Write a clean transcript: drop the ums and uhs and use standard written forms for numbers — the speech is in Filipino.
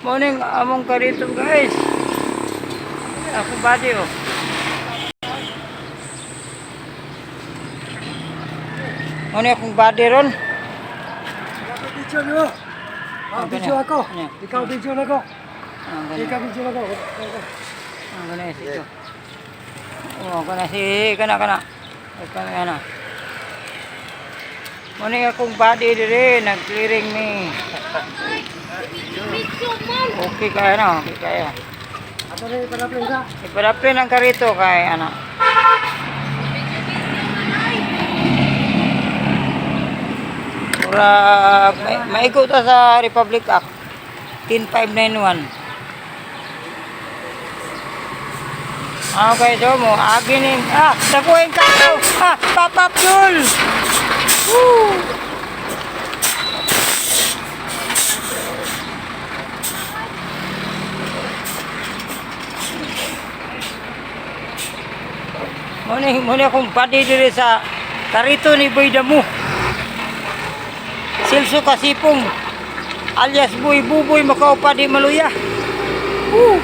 Morning, among karito guys. Ako body oh. Morning akong body ron. Video nyo. Video ako. Ano? Ikaw video na ko. Ang Ikaw gana. video na ko. Ang gana si ito. Oh, kana si kana. Kana. Morning akong body dire, nag-clearing me. Okay kaya na, okay kaya. Ato rin ipadapin ka. Ipadapin ang karito kay ano. Mura, maigo ta sa Republic Act 10591. Okay, so mo, aginin. Nakuhin ka daw. Pop up, Jul. Woo! Muna akong pati diri sa karito ni Boy Damu. Silso Kasipong alias Boy Buboy Makaupa di Maluya. Woo!